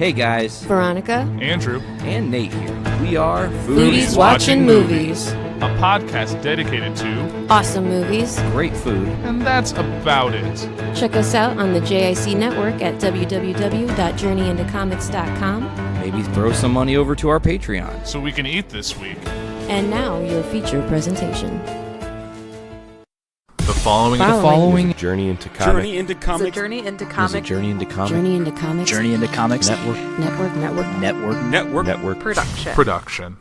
Hey guys, Veronica, Andrew, and Nate here. We are Foodies Watching Movies, a podcast dedicated to awesome movies, great food, and that's about it. Check us out on the JIC network at www.journeyintocomics.com. Maybe throw some money over to our Patreon. So we can eat this week. And now, your feature presentation. The following Journey into Comics. Journey into Comics. Journey into Comics. Journey into Comics. Journey into Comics Network. Production.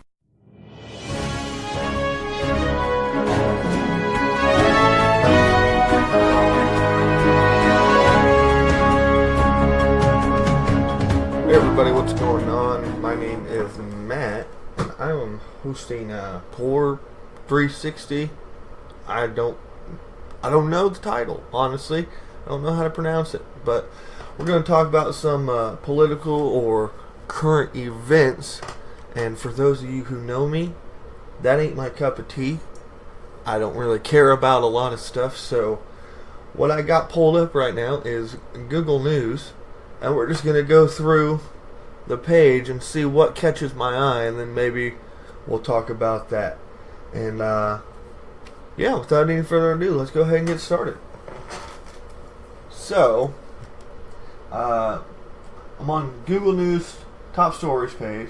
Hey everybody, what's going on? My name is Matt, and I am hosting Puhr 360. I don't know the title, honestly. I don't know how to pronounce it, but we're going to talk about some political or current events. And for those of you who know me, that ain't my cup of tea. I don't really care about a lot of stuff, so what I got pulled up right now is Google News, and we're just going to go through the page and see what catches my eye, and then maybe we'll talk about that. And yeah, without any further ado, let's go ahead and get started. So, I'm on Google News top stories page.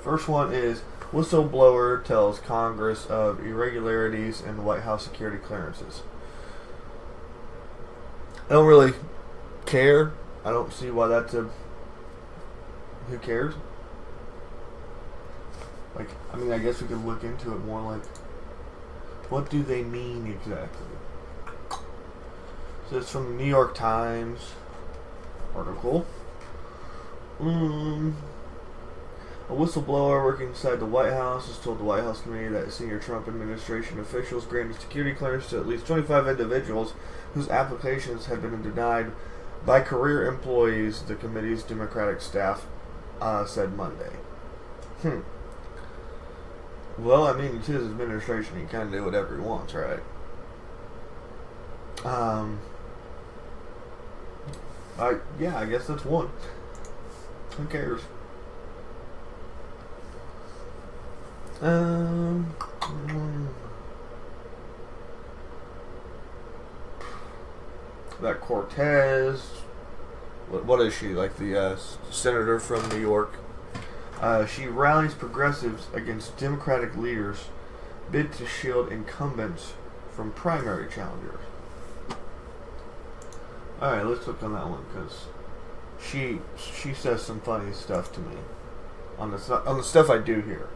First one is whistleblower tells Congress of irregularities in White House security clearances. I don't really care. I don't see why that's a... Who cares? Like, I mean, I guess we could look into it more, like, what do they mean exactly? So it's from the New York Times article. A whistleblower working inside the White House has told the White House committee that senior Trump administration officials granted security clearance to at least 25 individuals whose applications had been denied by career employees, the committee's Democratic staff said Monday. Well, I mean, it's his administration. He can do whatever he wants, right? Yeah, I guess that's one. Who cares? That Cortez. What is she? Like the senator from New York? She rallies progressives against Democratic leaders, bid to shield incumbents from primary challengers. Alright, let's look on that one, because she says some funny stuff to me on the stuff I do here.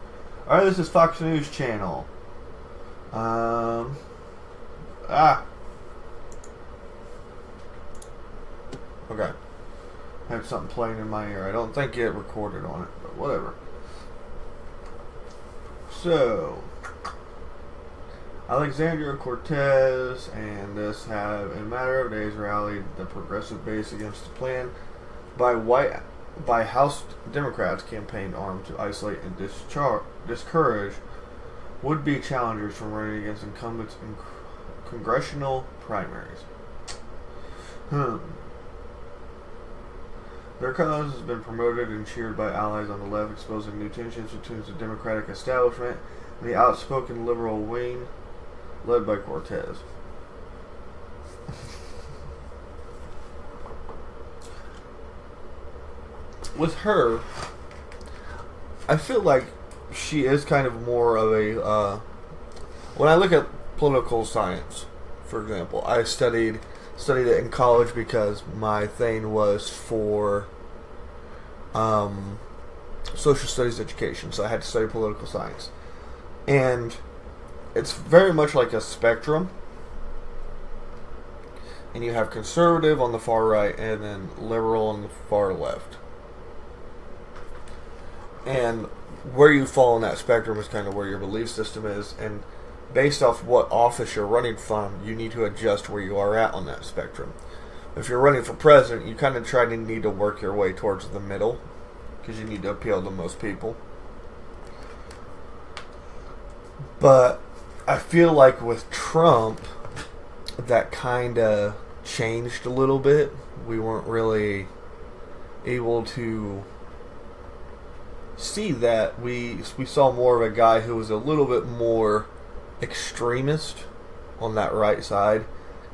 Alright, this is Fox News Channel. Okay. I had something playing in my ear. I don't think it recorded on it, but whatever. So, Alexandria Cortez and this have, in a matter of days, rallied the progressive base against the plan by House Democrats campaigned armed to isolate and discourage would-be challengers from running against incumbents in congressional primaries. Their cause has been promoted and cheered by allies on the left, exposing new tensions between the Democratic establishment and the outspoken liberal wing led by Cortez. With her, I feel like she is kind of more of a... when I look at political science, for example, I studied it in college because my thing was for social studies education, so I had to study political science. And it's very much like a spectrum. And you have conservative on the far right and then liberal on the far left. And where you fall in that spectrum is kind of where your belief system is, and based off what office you're running from, you need to adjust where you are at on that spectrum. If you're running for president, you kind of need to work your way towards the middle, because you need to appeal to most people. But I feel like with Trump, that kind of changed a little bit. We weren't really able to see that we saw more of a guy who was a little bit more extremist on that right side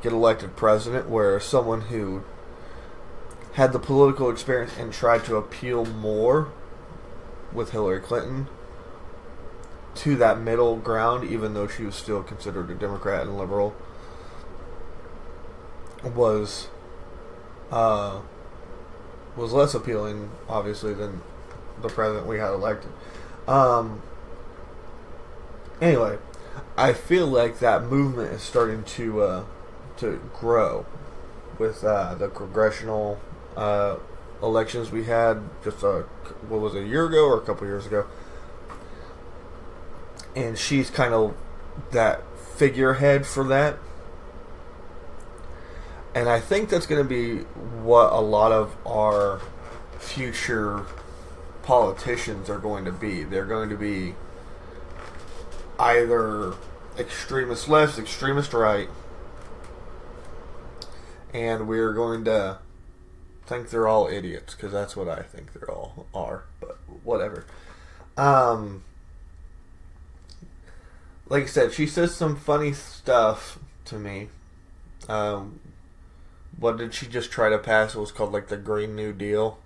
get elected president, where someone who had the political experience and tried to appeal more with Hillary Clinton to that middle ground, even though she was still considered a Democrat and liberal, was less appealing, obviously, than the president we had elected. Anyway, I feel like that movement is starting to grow with the congressional elections we had just a year ago or a couple years ago, and she's kind of that figurehead for that. And I think that's going to be what a lot of our future politicians are going to be. They're going to be either extremist left, extremist right, and we're going to think they're all idiots, because that's what I think they all are, but whatever. Like I said, she says some funny stuff to me. What did she just try to pass? It was called like the Green New Deal.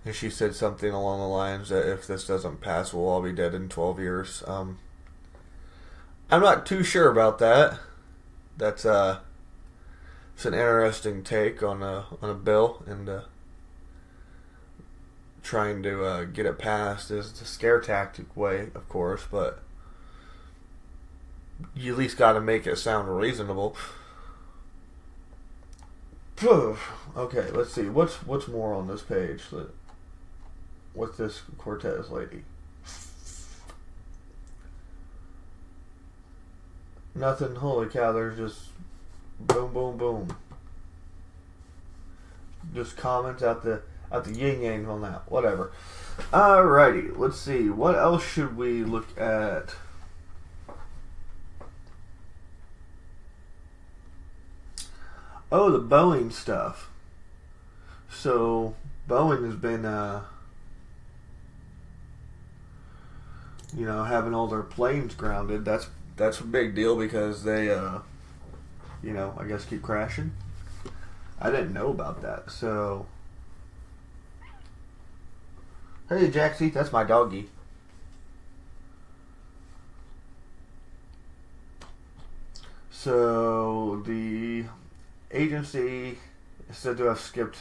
And she said something along the lines that if this doesn't pass, we'll all be dead in 12 years. I'm not too sure about that. That's it's an interesting take on a bill, and trying to get it passed is a scare tactic way, of course, but you at least got to make it sound reasonable. Okay, let's see. What's more on this page with this Cortez lady? Nothing. Holy cow! There's just boom, boom, boom. Just comments out the yin yang on that. Whatever. Alrighty. Let's see. What else should we look at? Oh, the Boeing stuff. So Boeing has been, having all their planes grounded. That's a big deal because they, I guess keep crashing. I didn't know about that. So, hey, Jaxie, that's my doggy. So the agency is said to have skipped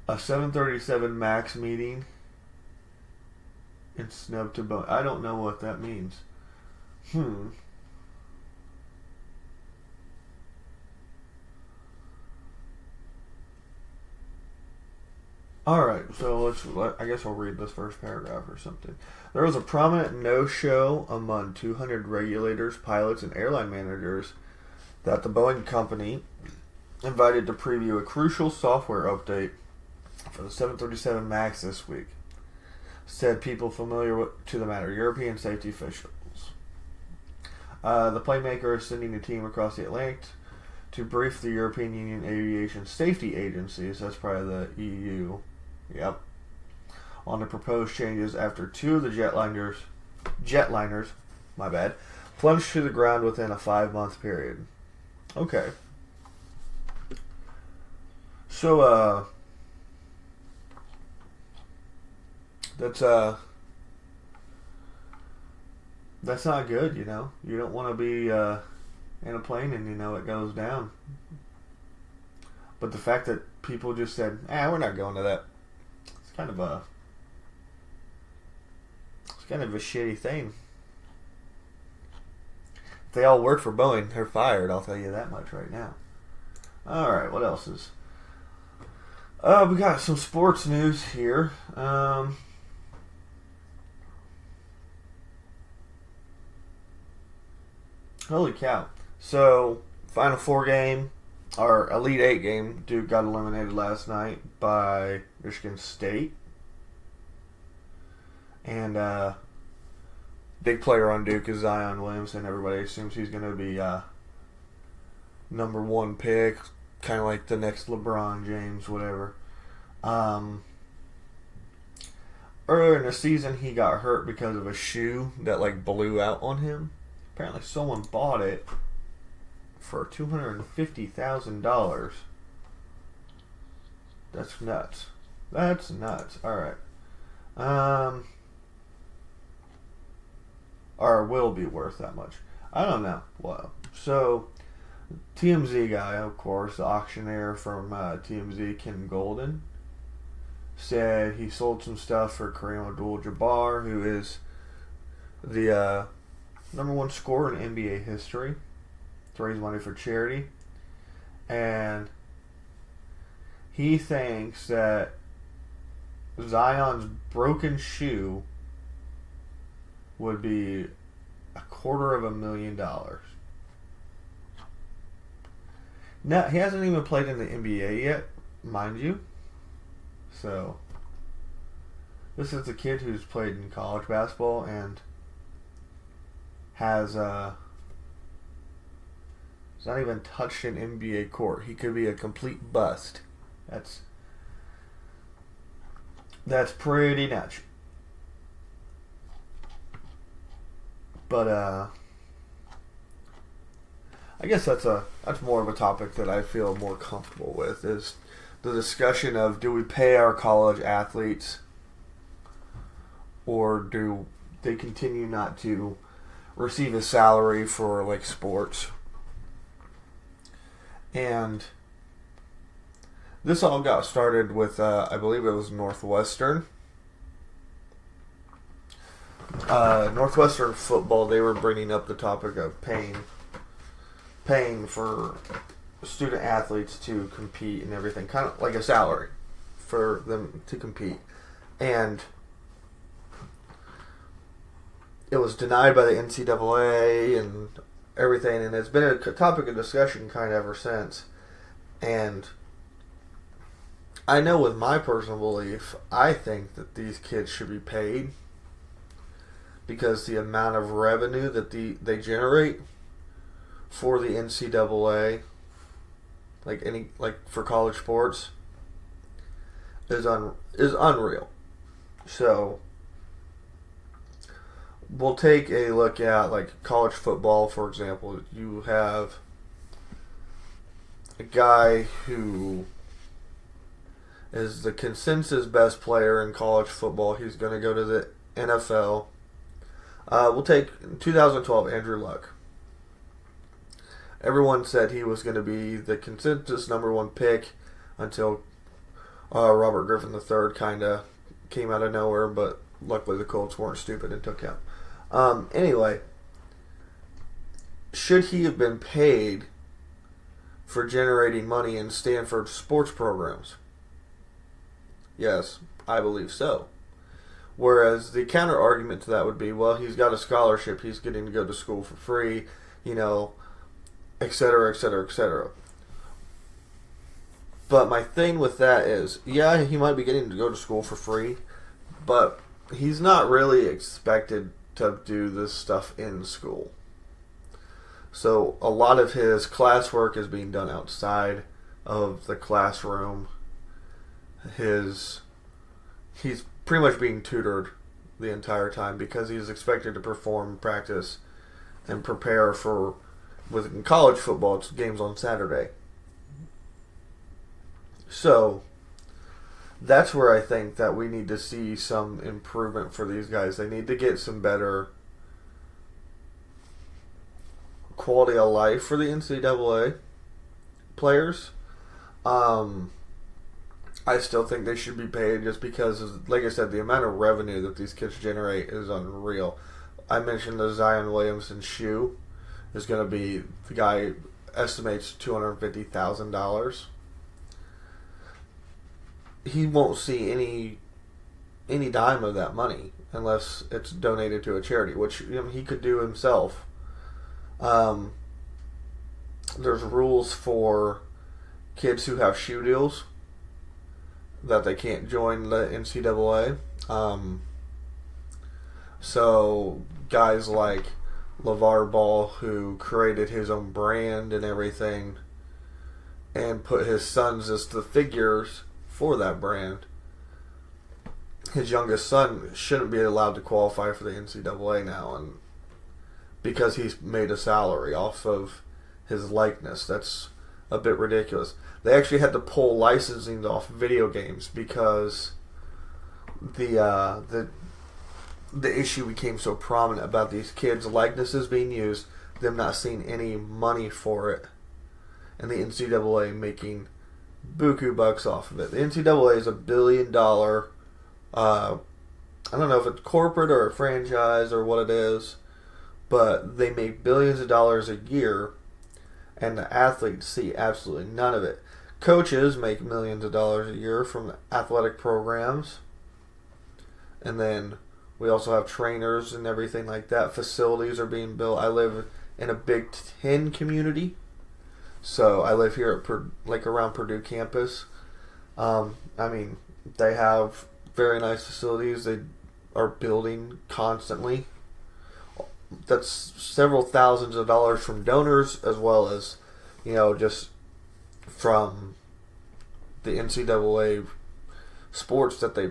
a 737 MAX meeting and snubbed to Boeing. I don't know what that means. Alright, so I guess I'll read this first paragraph or something. There was a prominent no-show among 200 regulators, pilots, and airline managers that the Boeing company invited to preview a crucial software update for the 737 MAX this week, said people familiar to the matter, European safety officials. The plane maker is sending a team across the Atlantic to brief the European Union Aviation Safety Agencies, that's probably the EU, on the proposed changes after two of the jetliners, plunged to the ground within a 5-month period. Okay. So, that's not good, You don't want to be in a plane and it goes down. But the fact that people just said, we're not going to that, it's kind of a shitty thing. If they all work for Boeing, they're fired, I'll tell you that much right now. Alright, what else is... we got some sports news here. Holy cow. So, Final Four game, our Elite Eight game, Duke got eliminated last night by Michigan State. And, big player on Duke is Zion Williamson. Everybody assumes he's going to be number one pick, kind of like the next LeBron James, whatever. earlier in the season he got hurt because of a shoe that like blew out on him. Apparently someone bought it for $250,000. That's nuts. That's nuts. Alright. Or will be worth that much. I don't know. Well, so TMZ guy, of course, the auctioneer from TMZ, Ken Golden, said he sold some stuff for Kareem Abdul-Jabbar, who is the number one scorer in NBA history, to raise money for charity. And he thinks that Zion's broken shoe would be $250,000. Now, he hasn't even played in the NBA yet, mind you. So, this is a kid who's played in college basketball and has not even touched an NBA court. He could be a complete bust. That's pretty nuts. But I guess that's more of a topic that I feel more comfortable with, is the discussion of, do we pay our college athletes, or do they continue not to receive a salary for like sports? And this all got started with I believe it was Northwestern. Northwestern football, they were bringing up the topic of paying for student athletes to compete and everything, kind of like a salary for them to compete. And it was denied by the NCAA and everything, and it's been a topic of discussion kind of ever since. And I know with my personal belief, I think that these kids should be paid, because the amount of revenue that they generate for the NCAA, like for college sports, is unreal. So we'll take a look at like college football, for example. You have a guy who is the consensus best player in college football. He's going to go to the NFL. We'll take 2012 Andrew Luck. Everyone said he was going to be the consensus number one pick until Robert Griffin III kind of came out of nowhere, but luckily the Colts weren't stupid and took him. Anyway, should he have been paid for generating money in Stanford sports programs? Yes, I believe so. Whereas the counter argument to that would be, well, he's got a scholarship, he's getting to go to school for free, etc., etc., etc. But my thing with that is, yeah, he might be getting to go to school for free, but he's not really expected to do this stuff in school. So a lot of his classwork is being done outside of the classroom. He's pretty much being tutored the entire time, because he's expected to perform, practice, and prepare for, in college football, it's games on Saturday. So that's where I think that we need to see some improvement for these guys. They need to get some better quality of life for the NCAA players. I still think they should be paid, just because, like I said, the amount of revenue that these kids generate is unreal. I mentioned the Zion Williamson shoe is going to be, the guy estimates $250,000. He won't see any dime of that money unless it's donated to a charity, which he could do himself. There's rules for kids who have shoe deals that they can't join the NCAA. So guys like LeVar Ball, who created his own brand and everything, and put his sons as the figures for that brand, his youngest son shouldn't be allowed to qualify for the NCAA now, and because he's made a salary off of his likeness. That's a bit ridiculous. They actually had to pull licensing off video games because the issue became so prominent about these kids' likenesses being used, them not seeing any money for it, and the NCAA making buku bucks off of it. The NCAA is $1 billion. I don't know if it's corporate or a franchise or what it is, but they make billions of dollars a year, and the athletes see absolutely none of it. Coaches make millions of dollars a year from athletic programs, and then we also have trainers and everything like that. Facilities are being built. I live in a Big Ten community, so I live here at around Purdue campus. They have very nice facilities. They are building constantly. That's several thousands of dollars from donors, as well as, just from the NCAA sports that they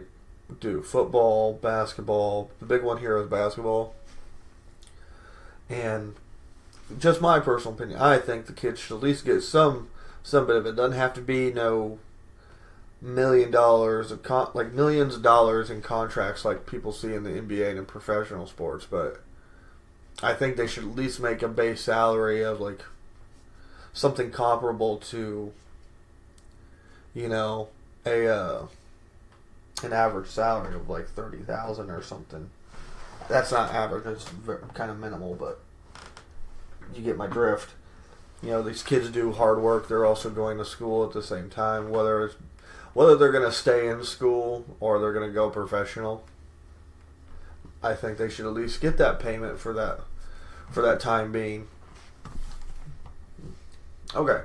do. Football, basketball. The big one here is basketball. And just my personal opinion, I think the kids should at least get some bit of it. It doesn't have to be $1 million millions of dollars in contracts like people see in the NBA and in professional sports, but I think they should at least make a base salary of something comparable to an average salary of $30,000 or something. That's not average, it's kind of minimal, but you get my drift. These kids do hard work. They're also going to school at the same time, whether they're going to stay in school or they're going to go professional. I think they should at least get that payment for that time being. Okay.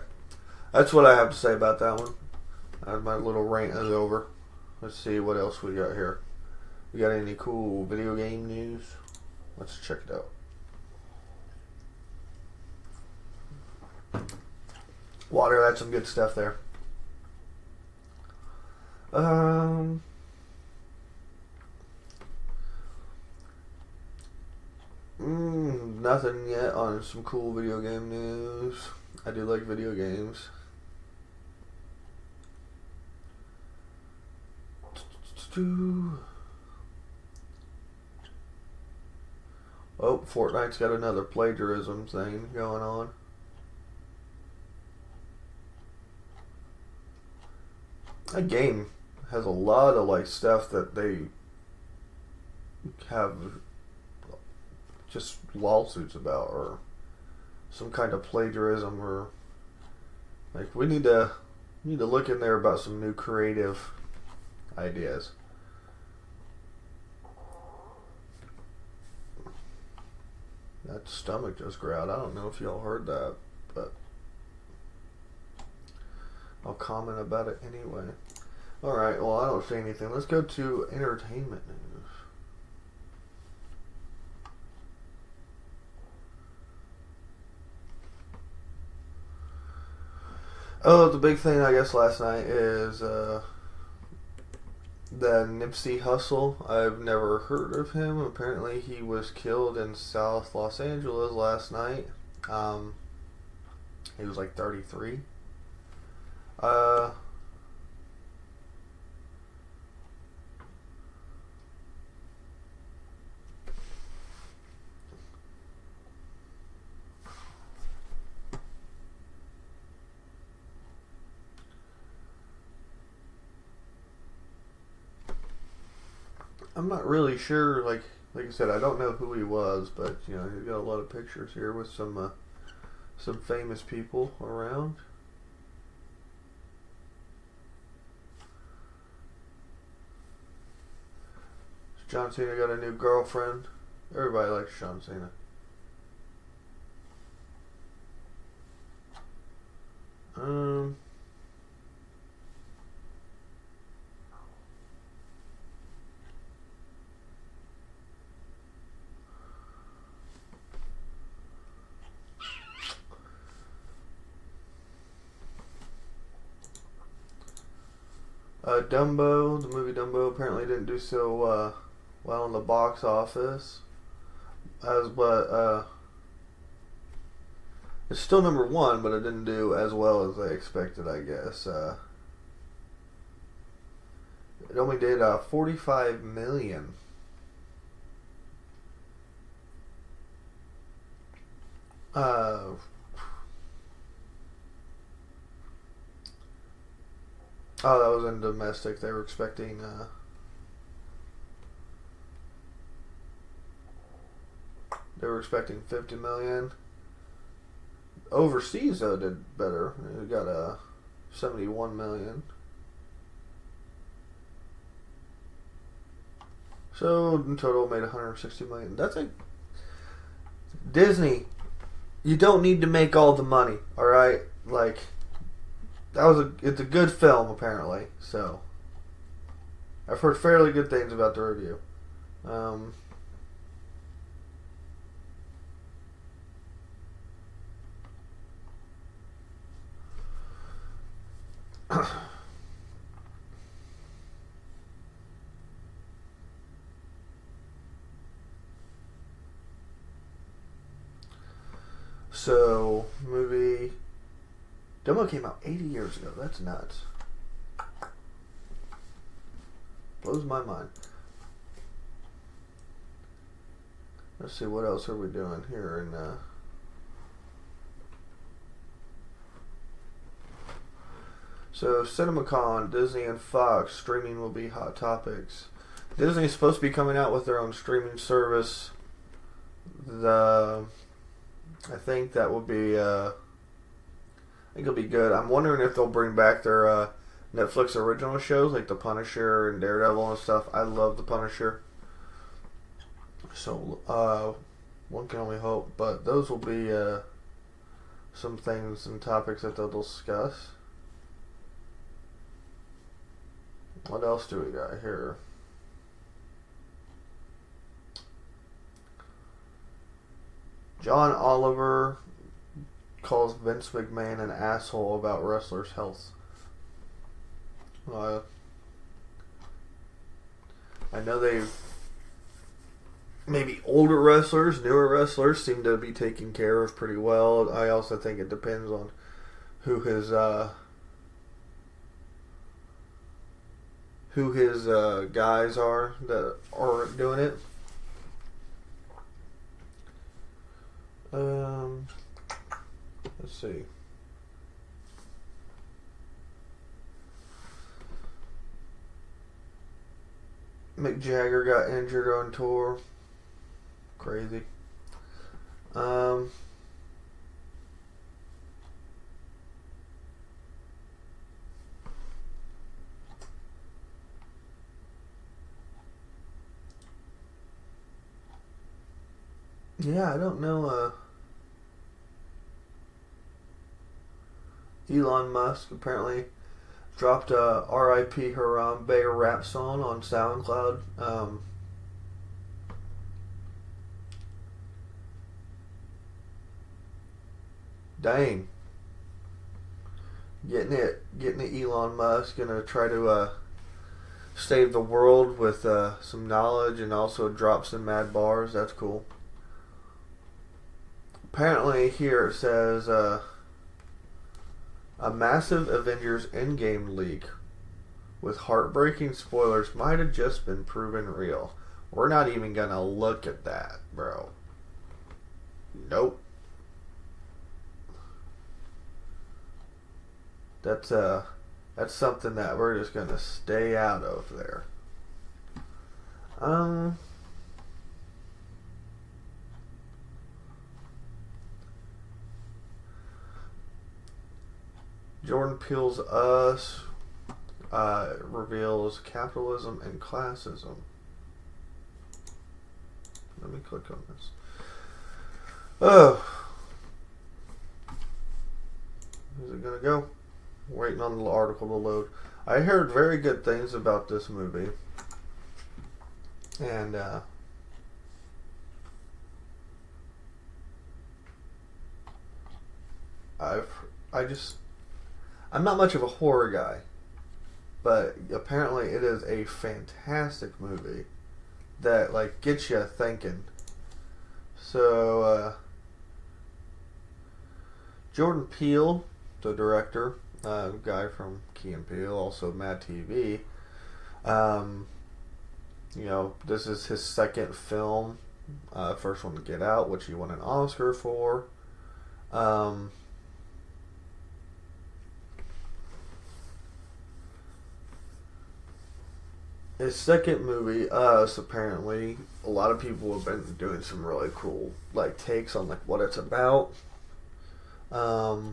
That's what I have to say about that one. My little rant is over. Let's see what else we got here. We got any cool video game news? Let's check it out. Water, that's some good stuff there. Nothing yet on some cool video game news. I do like video games. Oh, Fortnite's got another plagiarism thing going on. That game has a lot of stuff that they have just lawsuits about, or some kind of plagiarism, or we need to look in there about some new creative ideas. That stomach just growled. I don't know if y'all heard that, but I'll comment about it anyway. Alright, well, I don't see anything. Let's go to entertainment news. Oh, the big thing, I guess, last night is the Nipsey Hussle. I've never heard of him. Apparently, he was killed in South Los Angeles last night. He was 33. I'm not really sure, like I said, I don't know who he was, but, he's got a lot of pictures here with some famous people around. John Cena got a new girlfriend. Everybody likes John Cena. Dumbo, the movie Dumbo, apparently didn't do so well in the box office. It's still number one, but it didn't do as well as they expected, I guess. It only did $45 million. Oh, that was in domestic. They were expecting $50 million. Overseas, though, did better. It got $71 million. So in total, made $160 million. That's a Disney. You don't need to make all the money, all right? Like, it's a good film, apparently. So I've heard fairly good things about the review. So, movie Dumbo came out 80 years ago. That's nuts. Blows my mind. Let's see, what else are we doing here in So, CinemaCon, Disney and Fox, streaming will be hot topics. Disney is supposed to be coming out with their own streaming service. I think that will be, I think it'll be good. I'm wondering if they'll bring back their Netflix original shows like The Punisher and Daredevil and stuff. I love The Punisher. So, one can only hope. But those will be some things and topics that they'll discuss. What else do we got here? John Oliver calls Vince McMahon an asshole about wrestlers' health. I know maybe older wrestlers, newer wrestlers seem to be taken care of pretty well. I also think it depends on who his guys are that are doing it. Let's see. Mick Jagger got injured on tour. Crazy. Yeah, I don't know. Elon Musk apparently dropped a R.I.P. Harambe rap song on SoundCloud. Dang. Getting it, Elon Musk. Gonna try to save the world with some knowledge and also drop some mad bars. That's cool. Apparently here it says a massive Avengers Endgame leak with heartbreaking spoilers might have just been proven real. We're not even gonna look at that, bro. Nope. That's something that we're just gonna stay out of there. Jordan Peele's Us reveals capitalism and classism. Let me click on this. Oh. Is it gonna go? Waiting on the article to load. I heard very good things about this movie. And I'm not much of a horror guy. but apparently it is a fantastic movie that like gets you thinking. So Jordan Peele, the director, guy from Key and Peele, also Mad TV. This is his second film. First one to Get Out, which he won an Oscar for. His second movie, Us, apparently, a lot of people have been doing some really cool takes on what it's about. A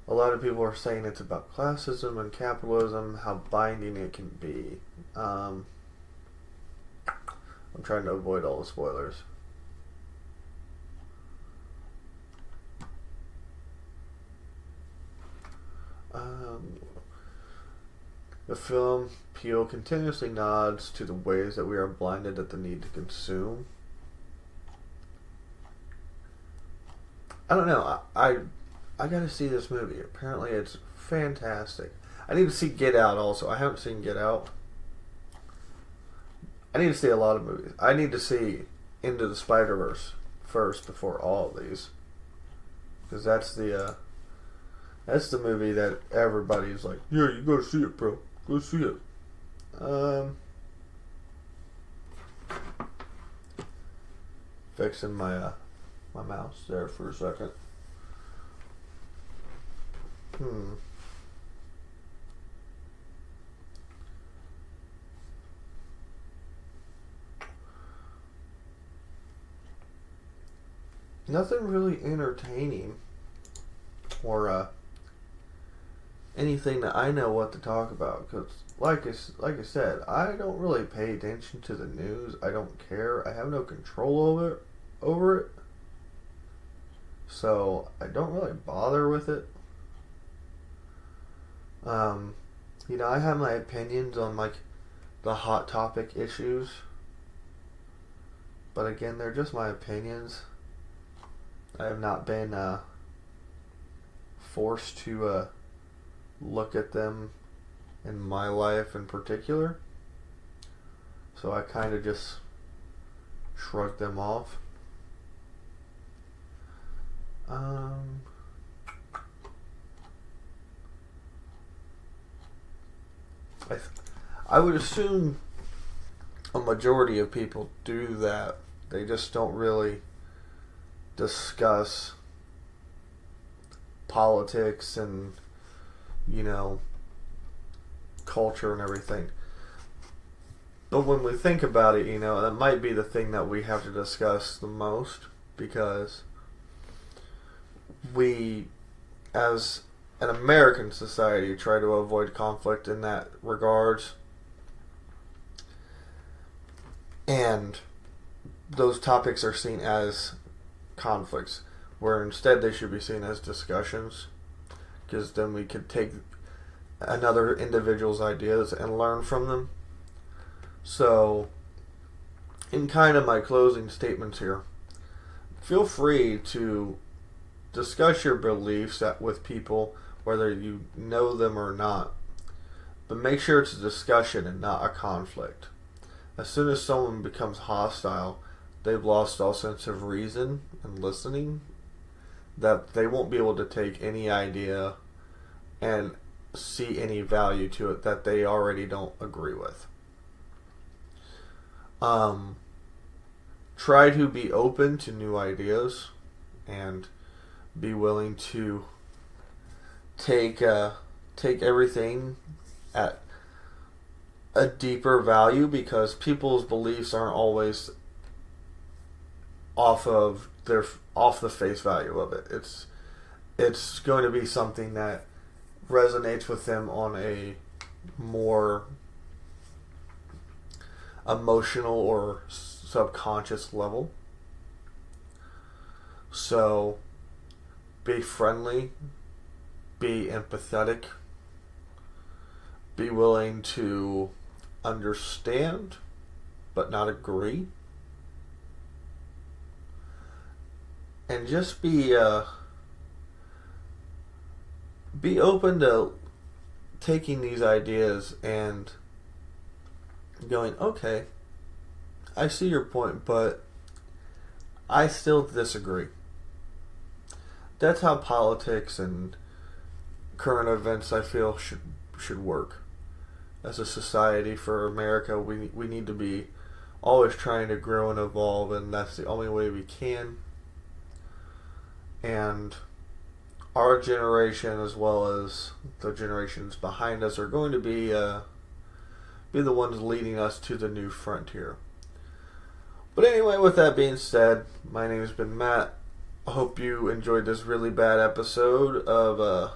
lot of people are saying it's about classism and capitalism, how binding it can be. I'm trying to avoid all the spoilers. The film, Peele continuously nods to the ways that we are blinded at the need to consume. I don't know. I gotta see this movie. Apparently it's fantastic. I need to see Get Out also. I haven't seen Get Out. I need to see a lot of movies. I need to see Into the Spider-Verse first before all of these. Because that's the movie that everybody's like, yeah, you gotta see it, bro. Go see it. Fixing my mouse there for a second. Nothing really entertaining or anything that I know what to talk about, because like I said, I don't really pay attention to the news. I don't care. I have no control over it. So I don't really bother with it. I have my opinions on the hot topic issues, but again, they're just my opinions. I have not been forced to look at them in my life in particular, so I kind of just shrug them off. I would assume a majority of people do that. They just don't really discuss politics and culture and everything. But when we think about it, that might be the thing that we have to discuss the most, because we, as an American society, try to avoid conflict in that regards. And those topics are seen as conflicts, where instead they should be seen as discussions, because then we could take another individual's ideas and learn from them. So, in kind of my closing statements here, feel free to discuss your beliefs with people, whether you know them or not. But make sure it's a discussion and not a conflict. As soon as someone becomes hostile, they've lost all sense of reason and listening, that they won't be able to take any idea and see any value to it that they already don't agree with. Try to be open to new ideas and be willing to take everything at a deeper value, because people's beliefs aren't always off the face value of it. It's going to be something that resonates with them on a more emotional or subconscious level. So be friendly, be empathetic, be willing to understand but not agree, and just be be open to taking these ideas and going, okay, I see your point, but I still disagree. That's how politics and current events, I feel, should work. As a society for America, we need to be always trying to grow and evolve, and that's the only way we can. And our generation, as well as the generations behind us, are going to be the ones leading us to the new frontier. But anyway, with that being said, my name has been Matt. I hope you enjoyed this really bad episode of,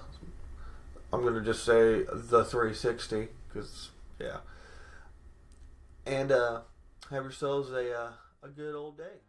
I'm going to just say, the 360, because, yeah. And have yourselves a good old day.